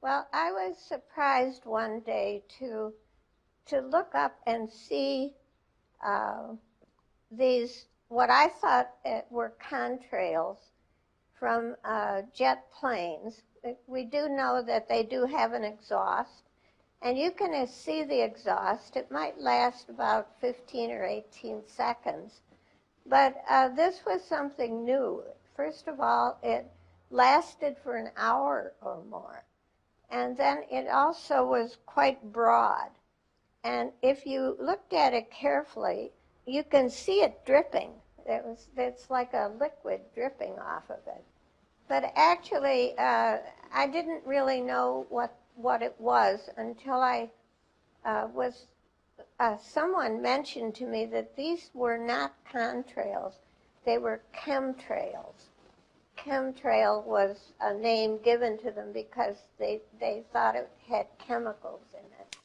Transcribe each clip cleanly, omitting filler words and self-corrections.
Well, I was surprised one day to look up and see these, what I thought were contrails from jet planes. We do know that they do have an exhaust, and you can see the exhaust. It might last about 15 or 18 seconds. But this was something new. First of all, it lasted for an hour or more. And then it also was quite broad. And if you looked at it carefully, you can see it dripping. It's like a liquid dripping off of it. But actually, I didn't really know what it was until I someone mentioned to me that these were not contrails, they were chemtrails. Chemtrail was a name given to them because they thought it had chemicals in it.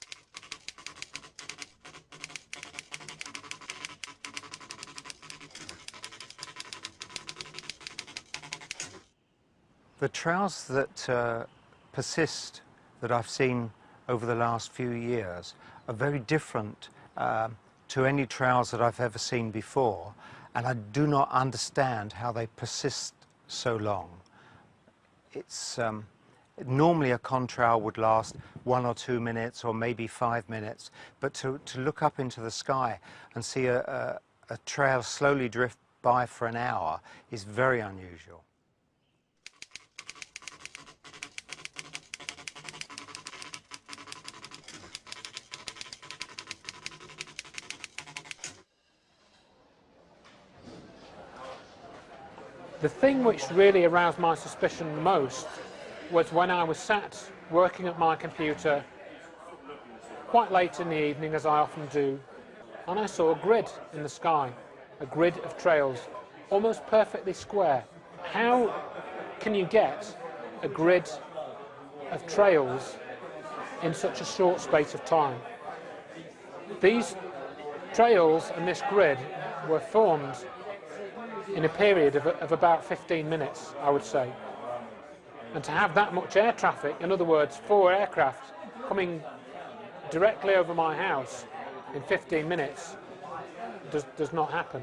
The trails that persist that I've seen over the last few years are very different to any trails that I've ever seen before, and I do not understand how they persist so long. It's normally a contrail would last 1 or 2 minutes or maybe 5 minutes, but to look up into the sky and see a trail slowly drift by for an hour is very unusual. The thing which really aroused my suspicion most was when I was sat working at my computer quite late in the evening, as I often do, and I saw a grid in the sky, a grid of trails, almost perfectly square. How can you get a grid of trails in such a short space of time? These trails and this grid were formed in a period of about 15 minutes, I would say. And to have that much air traffic, in other words, 4 aircraft coming directly over my house in 15 minutes, does not happen.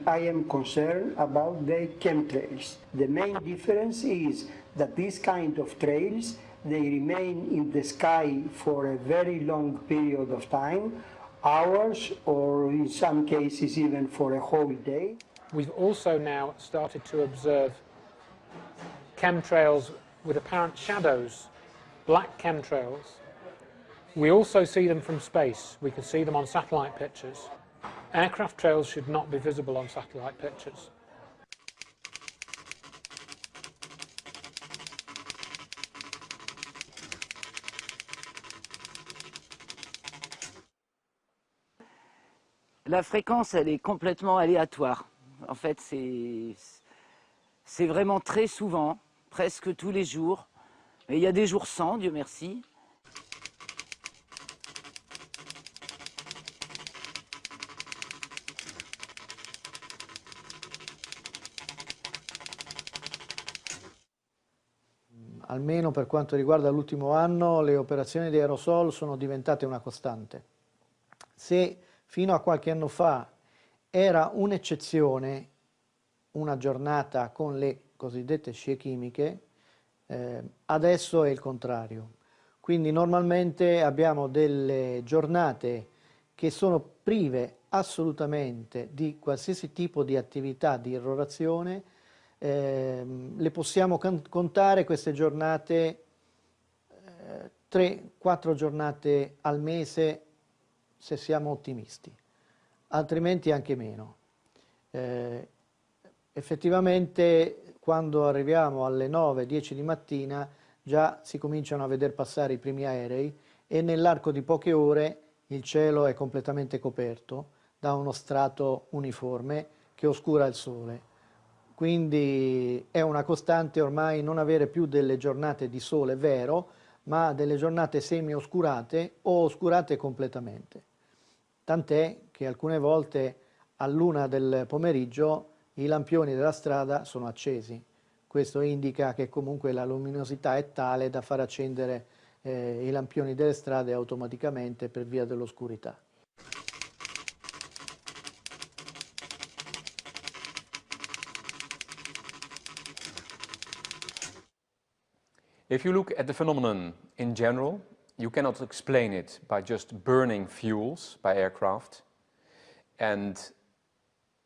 I am concerned about the chemtrails. The main difference is that these kind of trails, they remain in the sky for a very long period of time, hours, or in some cases even for a whole day. We've also now started to observe chemtrails with apparent shadows, black chemtrails. We also see them from space. We can see them on satellite pictures. Aircraft trails should not be visible on satellite pictures. La fréquence, elle est complètement aléatoire. En fait, c'est vraiment très souvent, presque tous les jours. Mais il y a des jours sans, Dieu merci. Almeno per quanto riguarda l'ultimo anno, le operazioni di aerosol sono diventate una costante. Se fino a qualche anno fa era un'eccezione una giornata con le cosiddette scie chimiche, adesso è il contrario. Quindi normalmente abbiamo delle giornate che sono prive assolutamente di qualsiasi tipo di attività di irrorazione. Le possiamo contare queste giornate, 3-4 giornate al mese se siamo ottimisti, altrimenti anche meno. Effettivamente quando arriviamo alle 9-10 di mattina già si cominciano a veder passare i primi aerei e nell'arco di poche ore il cielo è completamente coperto da uno strato uniforme che oscura il sole. quindi è una costante ormai non avere più delle giornate di sole vero, ma delle giornate semi-oscurate o oscurate completamente. Tant'è che alcune volte all'1 del pomeriggio i lampioni della strada sono accesi. Questo indica che comunque la luminosità è tale da far accendere i lampioni delle strade automaticamente per via dell'oscurità. If you look at the phenomenon in general, you cannot explain it by just burning fuels by aircraft and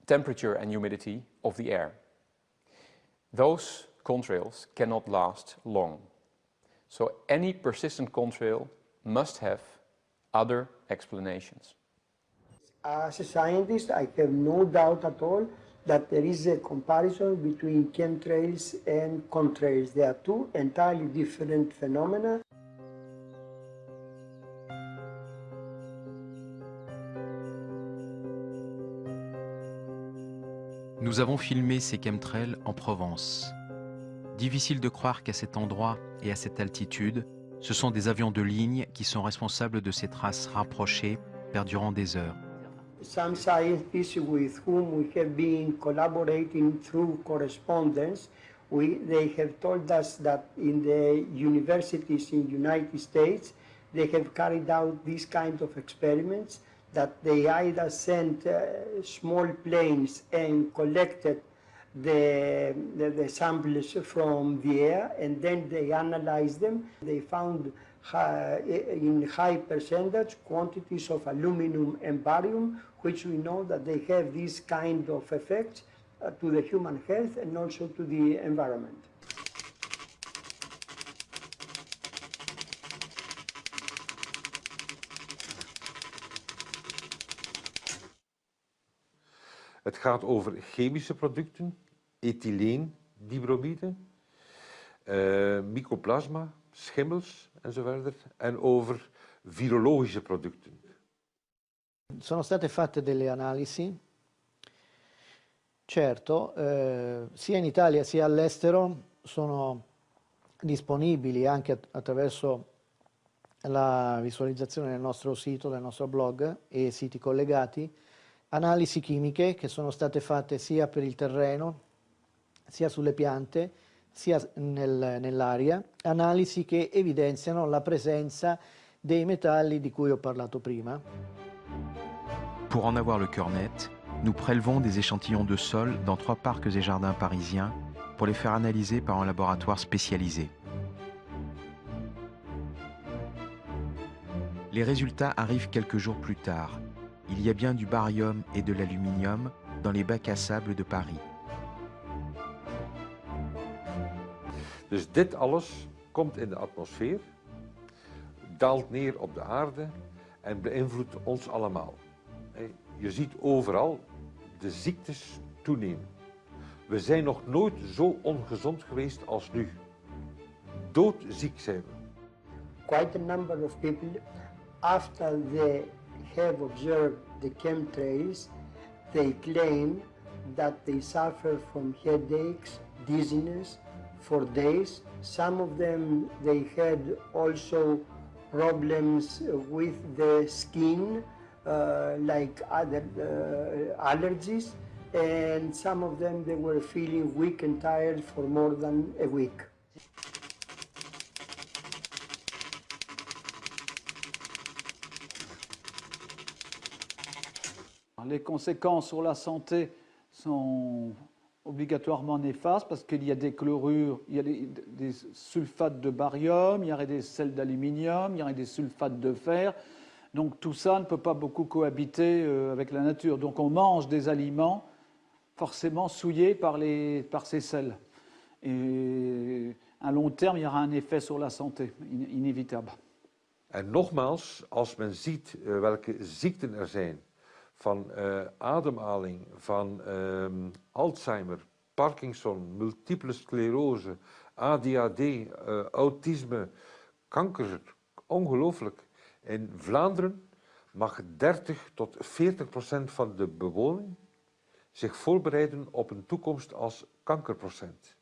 temperature and humidity of the air. Those contrails cannot last long. So any persistent contrail must have other explanations. As a scientist, I have no doubt at all that there is a comparison between chemtrails and contrails. They are two entirely different phenomena. Nous avons filmé ces chemtrails en Provence. Difficile de croire qu'à cet endroit et à cette altitude, ce sont des avions de ligne qui sont responsables de ces traces rapprochées perdurant des heures. Some scientists with whom we have been collaborating through correspondence, they have told us that in the universities in the United States, they have carried out these kind of experiments, that they either sent small planes and collected the samples from the air, and then they analyzed them. They found in high percentage quantities of aluminum and barium, which we know that they have these kind of effects to the human health and also to the environment. Het gaat over chemische producten, ethyleen, dibromide, mycoplasma, schimmels enzovoort, en over virologische producten. Sono state fatte delle analisi, certo, sia in Italia sia all'estero sono disponibili anche attraverso la visualizzazione del nostro sito, del nostro blog e siti collegati, analisi chimiche che sono state fatte sia per il terreno, sia sulle piante, sia nell'aria, analisi che evidenziano la presenza dei metalli di cui ho parlato prima. Pour en avoir le cœur net, nous prélevons des échantillons de sol dans 3 parcs et jardins parisiens pour les faire analyser par un laboratoire spécialisé. Les résultats arrivent quelques jours plus tard. Il y a bien du barium et de l'aluminium dans les bacs à sable de Paris. Dus dit alles komt in de atmosfeer, daalt neer op de aarde en beïnvloedt ons allemaal. Je ziet overal de ziektes toenemen. We zijn nog nooit zo ongezond geweest als nu. Doodziek zijn we. Quite a number of people, after they have observed the chemtrails, they claim that they suffer from headaches, dizziness for days. Some of them, they had also problems with the skin, like other allergies, and some of them, they were feeling weak and tired for more than a week. Les conséquences sur la santé sont obligatoirement néfastes parce qu'il y a des chlorures, il y a des sulfates de barium, il y aurait des sels d'aluminium, il y aurait des sulfates de fer. Donc tout ça ne peut pas beaucoup cohabiter avec la nature. Donc on mange des aliments forcément souillés par ces sels. Et à long terme, il y aura un effet sur la santé, inévitable. En nogmaals, als men ziet welke ziekten er zijn, van ademhaling, van Alzheimer, Parkinson, multiple sclerose, ADHD, autisme, kanker, ongelooflijk. In Vlaanderen mag 30 tot 40% van de bewoning zich voorbereiden op een toekomst als kankerprocent.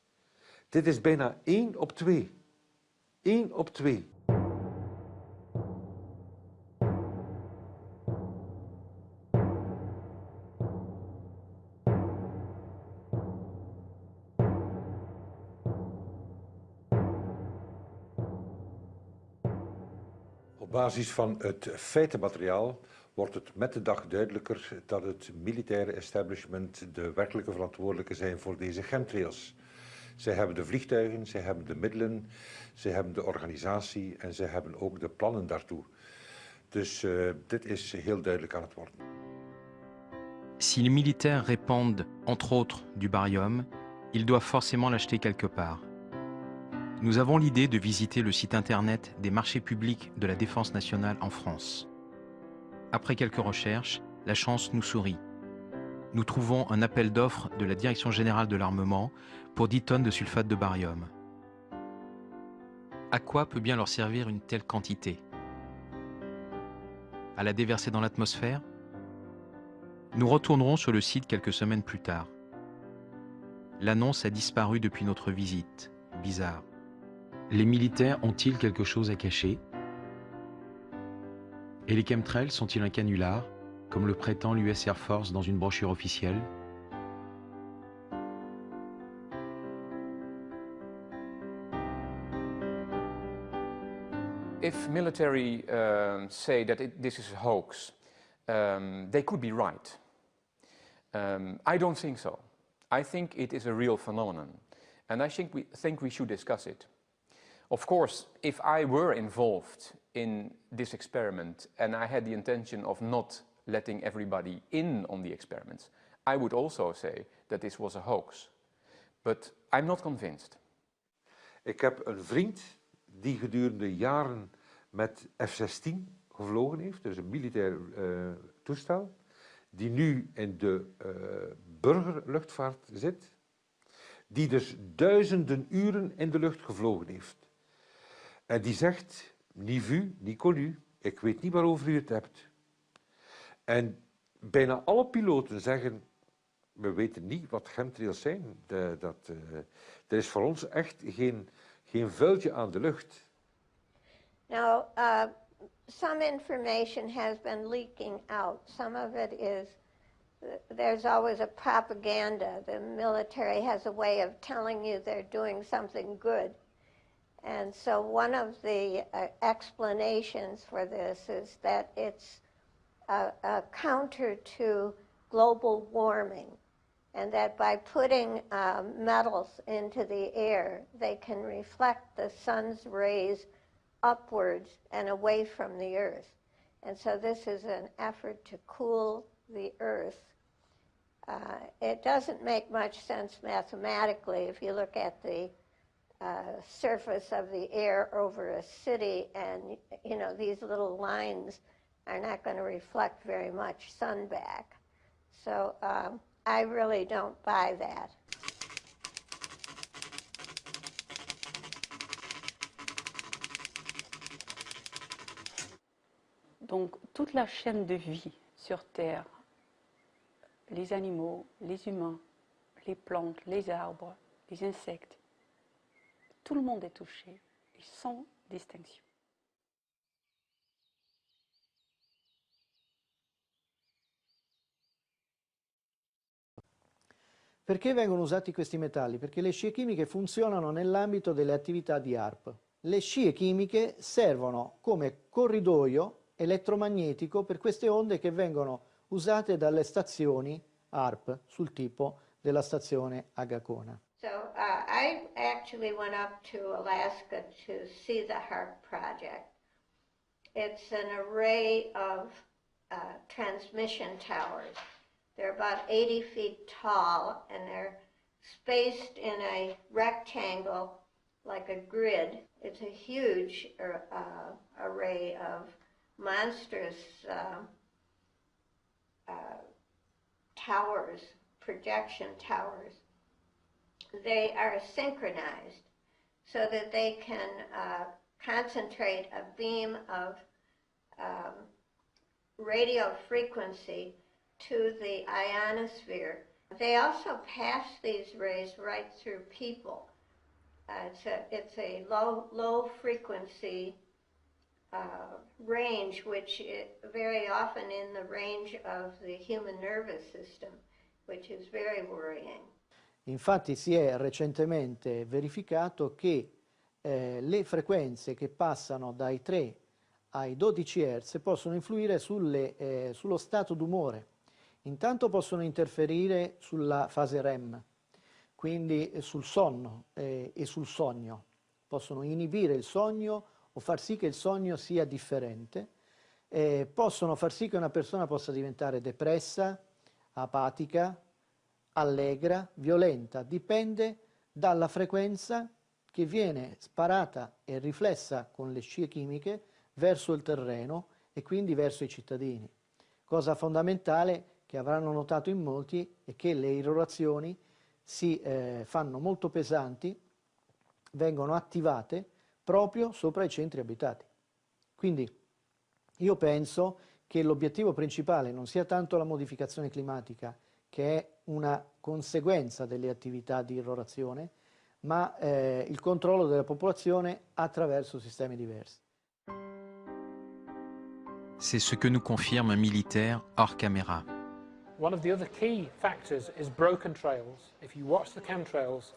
Dit is bijna 1 op 2. 1 op 2. Op basis van het feitenmateriaal wordt het met de dag duidelijker dat het militaire establishment de werkelijke verantwoordelijken zijn voor deze chemtrails. Zij hebben de vliegtuigen, zij hebben de middelen, zij hebben de organisatie en zij hebben ook de plannen daartoe. Dus dit is heel duidelijk aan het worden. Si les militaires répandent, entre autres, du barium, ils doivent forcément l'acheter quelque part. Nous avons l'idée de visiter le site internet des marchés publics de la défense nationale en France. Après quelques recherches, la chance nous sourit. Nous trouvons un appel d'offres de la Direction générale de l'armement pour 10 tonnes de sulfate de barium. À quoi peut bien leur servir une telle quantité? À la déverser dans l'atmosphère? Nous retournerons sur le site quelques semaines plus tard. L'annonce a disparu depuis notre visite. Bizarre. Les militaires ont-ils quelque chose à cacher? Et les chemtrails sont-ils un canular, comme le prétend l'US Air Force dans une brochure officielle? If military say that this is a hoax, they could be right. I don't think so. I think it is a real phenomenon, and I think we should discuss it. Of course, if I were involved in this experiment and I had the intention of not letting everybody in on the experiments, I would also say that this was a hoax. But I'm not convinced. Ik heb een vriend die gedurende jaren met F-16 gevlogen heeft, dus een militair toestel, die nu in de burgerluchtvaart zit, die dus duizenden uren in de lucht gevlogen heeft. En die zegt, ni vu, ni connu, ik weet niet waarover u het hebt. En bijna alle piloten zeggen, we weten niet wat chemtrails zijn. Er is voor ons echt geen vuiltje aan de lucht. Now, some information has been leaking out. Some of it is, there's always a propaganda. The military has a way of telling you they're doing something good. And so one of the explanations for this is that it's a counter to global warming, and that by putting metals into the air, they can reflect the sun's rays upwards and away from the earth. And so this is an effort to cool the earth. It doesn't make much sense mathematically if you look at the surface of the air over a city, and you know these little lines are not going to reflect very much sun back. So I really don't buy that. Donc toute la chaîne de vie sur Terre, les animaux, les humains, les plantes, les arbres, les insectes, tout le monde est touché, et sans distinction. Perché vengono usati questi metalli? Perché le scie chimiche funzionano nell'ambito delle attività di HAARP. Le scie chimiche servono come corridoio elettromagnetico per queste onde che vengono usate dalle stazioni HAARP sul tipo della stazione Agacona. So I actually went up to Alaska to see the HAARP project. It's an array of transmission towers. They're about 80 feet tall, and they're spaced in a rectangle like a grid. It's a huge array of monstrous towers, projection towers. They are synchronized so that they can concentrate a beam of radio frequency to the ionosphere. They also pass these rays right through people. It's a low frequency range, which is very often in the range of the human nervous system, which is very worrying. Infatti si è recentemente verificato che le frequenze che passano dai 3 ai 12 Hz possono influire sullo stato d'umore. Intanto possono interferire sulla fase REM, quindi sul sonno e sul sogno. Possono inibire il sogno o far sì che il sogno sia differente. Possono far sì che una persona possa diventare depressa, apatica, allegra, violenta. Dipende dalla frequenza che viene sparata e riflessa con le scie chimiche verso il terreno e quindi verso i cittadini. Cosa fondamentale che avranno notato in molti è che le irrorazioni si fanno molto pesanti, vengono attivate proprio sopra i centri abitati. Quindi io penso che l'obiettivo principale non sia tanto la modificazione climatica, che è una conseguenza delle attività di irrorazione, ma il controllo della popolazione attraverso sistemi diversi. C'est ce que nous confirme un militaire hors caméra. One of the other key factors is broken trails. If you watch the chemtrails,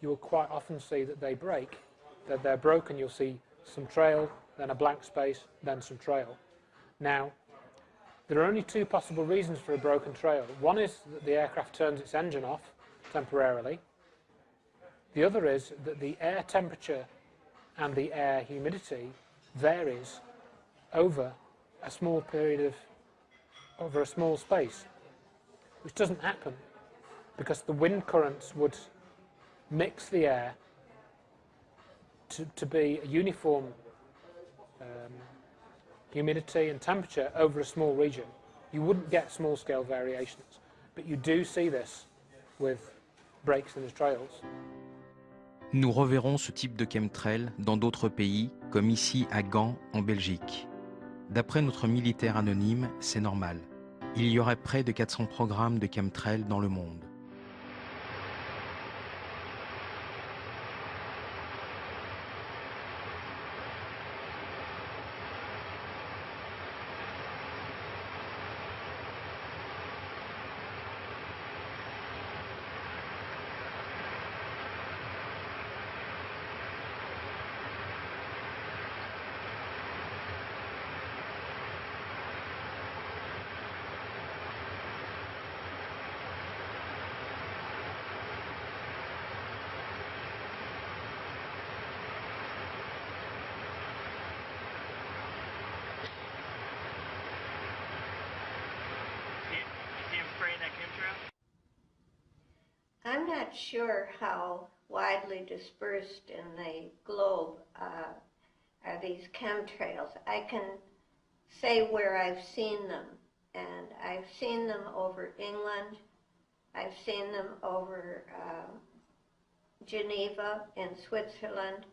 you will quite often see that they break, that they're broken. You'll see some trail, then a blank space, then some trail. Now, there are only two possible reasons for a broken trail. One is that the aircraft turns its engine off temporarily. The other is that the air temperature and the air humidity varies over a small period over a small space, which doesn't happen because the wind currents would mix the air to be a uniform humidity and temperature over a small region. You wouldn't get small-scale variations, but you do see this with breaks in the trails. Nous reverrons ce type de chemtrail dans d'autres pays, comme ici à Gand, en Belgique. D'après notre militaire anonyme, c'est normal. Il y aurait près de 400 programmes de chemtrail dans le monde. I'm not sure how widely dispersed in the globe are these chemtrails. I can say where I've seen them, and I've seen them over England, I've seen them over Geneva in Switzerland,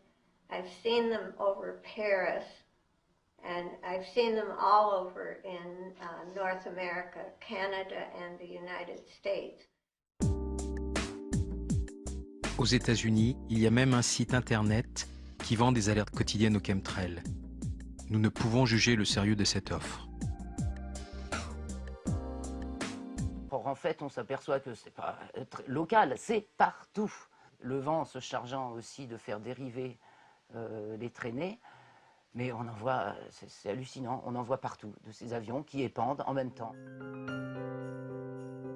I've seen them over Paris, and I've seen them all over in North America, Canada, and the United States. Aux États-Unis, il y a même un site internet qui vend des alertes quotidiennes aux chemtrails. Nous ne pouvons juger le sérieux de cette offre. Or, en fait, on s'aperçoit que c'est pas local, c'est partout. Le vent se chargeant aussi de faire dériver les traînées, mais on en voit, c'est hallucinant, on en voit partout, de ces avions qui épandent en même temps.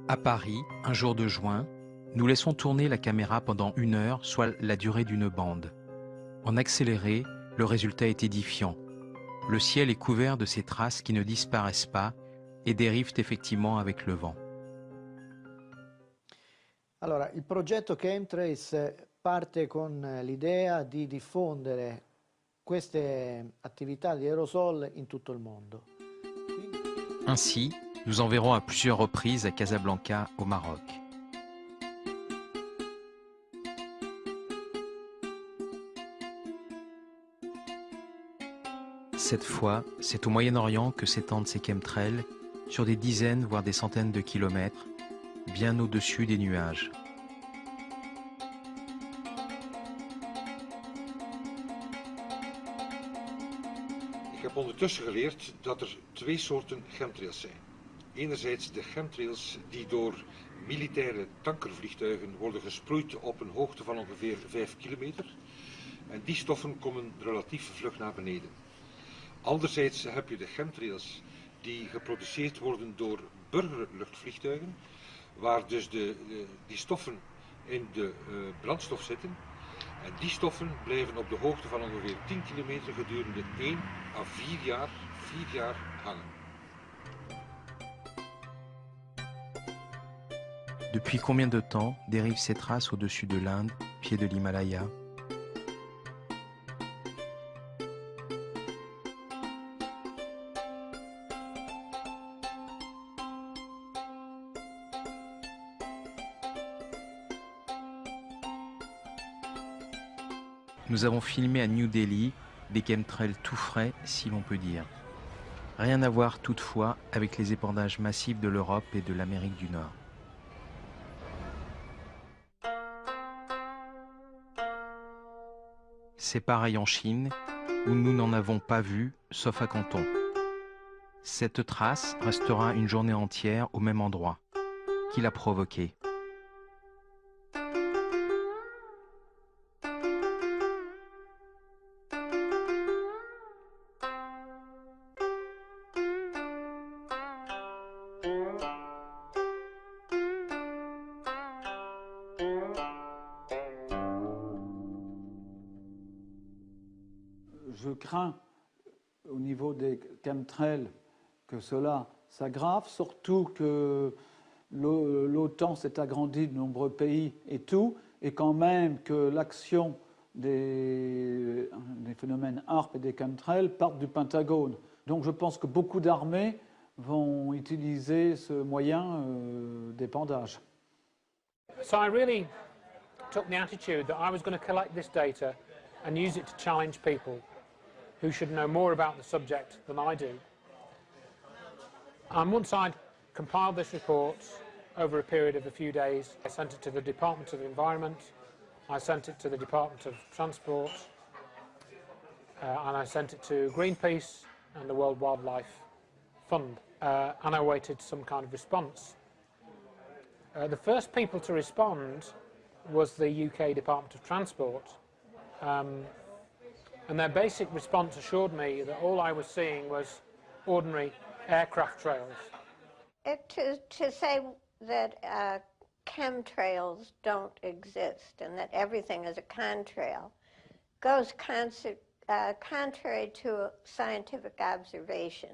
À Paris, un jour de juin, nous laissons tourner la caméra pendant 1 heure, soit la durée d'une bande. En accéléré, le résultat est édifiant. Le ciel est couvert de ces traces qui ne disparaissent pas et dérivent effectivement avec le vent. Allora, il progetto Chemtrails parte con l'idea di diffondere queste attività di aerosol in tutto il mondo. Ainsi, nous enverrons à plusieurs reprises à Casablanca, au Maroc. Cette fois, c'est au Moyen-Orient que s'étendent ces chemtrails, sur des dizaines, voire des centaines de kilomètres, bien au-dessus des nuages. Ik heb ondertussen geleerd dat er twee soorten chemtrails zijn. Enerzijds de chemtrails die door militaire tankervliegtuigen worden gesproeid op een hoogte van ongeveer 5 kilometer. En die stoffen komen relatief vlug naar beneden. Anderzijds heb je de chemtrails die geproduceerd worden door burgerluchtvliegtuigen, waar dus die stoffen in de brandstof zitten. En die stoffen blijven op de hoogte van ongeveer 10 kilometer gedurende 1 à 4 jaar hangen. Depuis combien de temps dérivent ces traces au-dessus de l'Inde, pied de l'Himalaya? Nous avons filmé à New Delhi des chemtrails tout frais, si l'on peut dire. Rien à voir toutefois avec les épandages massifs de l'Europe et de l'Amérique du Nord. C'est pareil en Chine, où nous n'en avons pas vu, sauf à Canton. Cette trace restera une journée entière au même endroit. Qui l'a provoquée? Je crains au niveau des chemtrails que cela s'aggrave, surtout que l'OTAN s'est agrandie de nombreux pays et tout, et quand même que l'action des phénomènes HAARP et des chemtrails partent du Pentagone. Donc je pense que beaucoup d'armées vont utiliser ce moyen d'épandage. So I really took the attitude that I was going to collect this data and use it to challenge people who should know more about the subject than I do. And once I'd compiled this report over a period of a few days, I sent it to the Department of Environment, I sent it to the Department of Transport, and I sent it to Greenpeace and the World Wildlife Fund, and I awaited some kind of response. The first people to respond was the UK Department of Transport, and their basic response assured me that all I was seeing was ordinary aircraft trails. To say that chemtrails don't exist and that everything is a contrail goes contrary to scientific observation.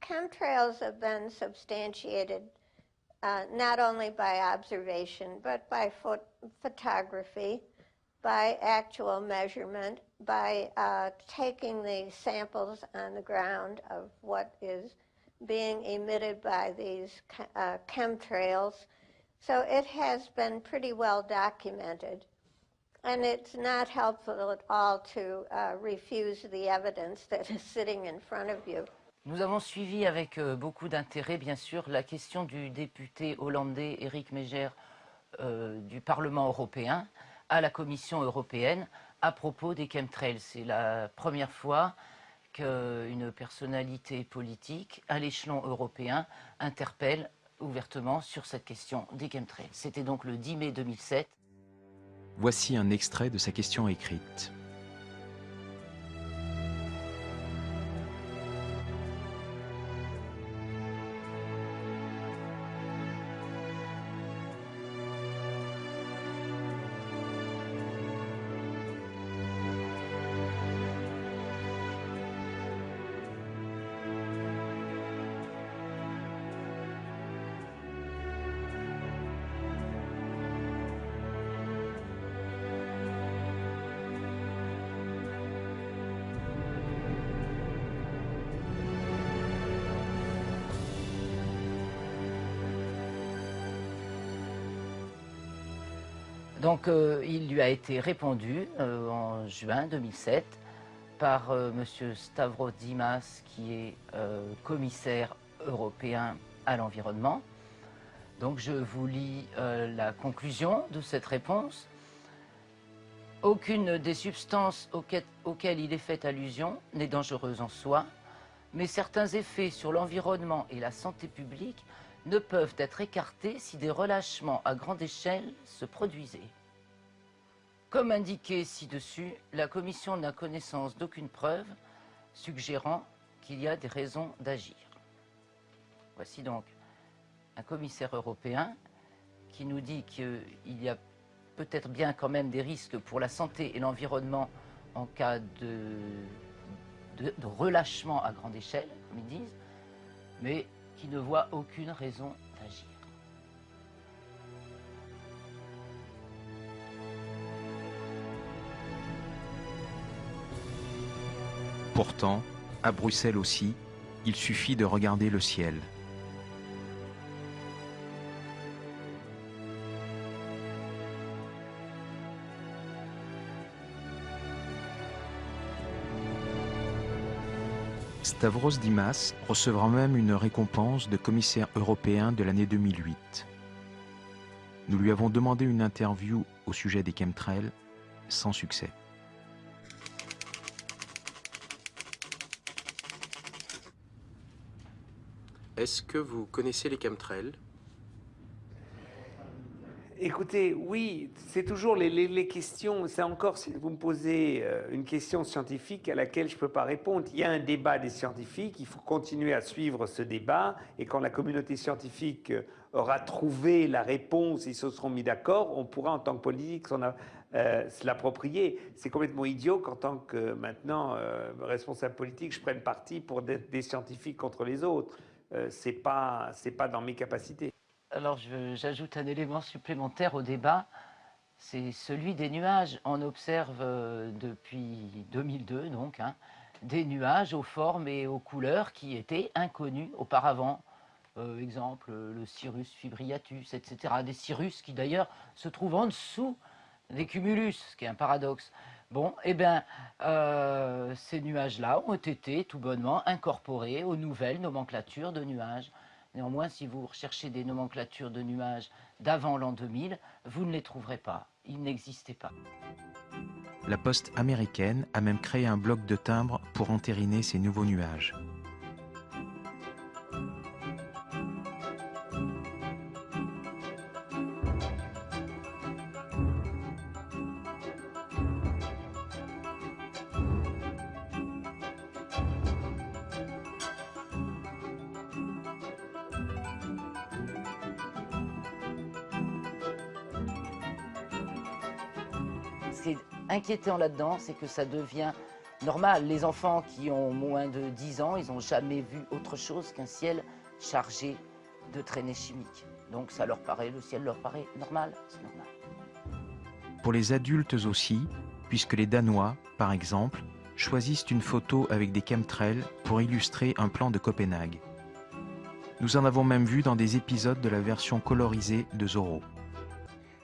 Chemtrails have been substantiated not only by observation but by photography, by actual measurement, by taking the samples on the ground of what is being emitted by these chemtrails. So it has been pretty well documented. And it's not helpful at all to refuse the evidence that is sitting in front of you. Nous avons suivi avec beaucoup d'intérêt, bien sûr, la question du député hollandais Eric Meijers du Parlement européen à la Commission européenne à propos des chemtrails. C'est la première fois qu'une personnalité politique à l'échelon européen interpelle ouvertement sur cette question des chemtrails. C'était donc le 10 mai 2007. Voici un extrait de sa question écrite. Donc il lui a été répondu en juin 2007 par M. Stavros Dimas, qui est commissaire européen à l'environnement, Donc je vous lis la conclusion de cette réponse. Aucune des substances auxquelles il est fait allusion n'est dangereuse en soi, mais certains effets sur l'environnement et la santé publique ne peuvent être écartés si des relâchements à grande échelle se produisaient. Comme indiqué ci-dessus, la Commission n'a connaissance d'aucune preuve suggérant qu'il y a des raisons d'agir. Voici donc un commissaire européen qui nous dit qu'il y a peut-être bien quand même des risques pour la santé et l'environnement en cas de relâchement à grande échelle, comme ils disent, mais qui ne voit aucune raison d'agir. Pourtant, à Bruxelles aussi, il suffit de regarder le ciel. Stavros Dimas recevra même une récompense de commissaire européen de l'année 2008. Nous lui avons demandé une interview au sujet des chemtrails, sans succès. Est-ce que vous connaissez les chemtrails? Écoutez, oui, c'est toujours les questions, c'est encore, si vous me posez une question scientifique à laquelle je ne peux pas répondre. Il y a un débat des scientifiques, il faut continuer à suivre ce débat, et quand la communauté scientifique aura trouvé la réponse, ils se seront mis d'accord, on pourra en tant que politique se l'approprier. C'est complètement idiot qu'en tant que maintenant responsable politique, je prenne parti pour des scientifiques contre les autres. C'est pas dans mes capacités. Alors j'ajoute un élément supplémentaire au débat, c'est celui des nuages. On observe depuis 2002 donc, des nuages aux formes et aux couleurs qui étaient inconnus auparavant. Exemple, le cirrus fibriatus, etc. Des cirrus qui d'ailleurs se trouvent en dessous des cumulus, ce qui est un paradoxe. Bon, eh bien, ces nuages-là ont été tout bonnement incorporés aux nouvelles nomenclatures de nuages. Néanmoins, si vous recherchez des nomenclatures de nuages d'avant l'an 2000, vous ne les trouverez pas. Ils n'existaient pas. La poste américaine a même créé un bloc de timbres pour entériner ces nouveaux nuages. Ce qui est inquiétant là-dedans, c'est que ça devient normal. Les enfants qui ont moins de 10 ans, ils n'ont jamais vu autre chose qu'un ciel chargé de traînées chimiques. Donc ça leur paraît, le ciel leur paraît normal, c'est normal. Pour les adultes aussi, puisque les Danois, par exemple, choisissent une photo avec des chemtrails pour illustrer un plan de Copenhague. Nous en avons même vu dans des épisodes de la version colorisée de Zorro.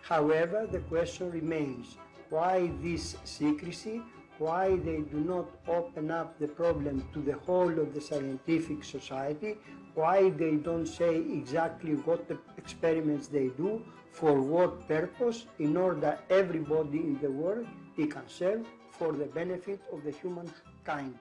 However, the question remains, why this secrecy? Why they do not open up the problem to the whole of the scientific society? Why they don't say exactly what the experiments they do, for what purpose, in order that everybody in the world can serve for the benefit of the humankind.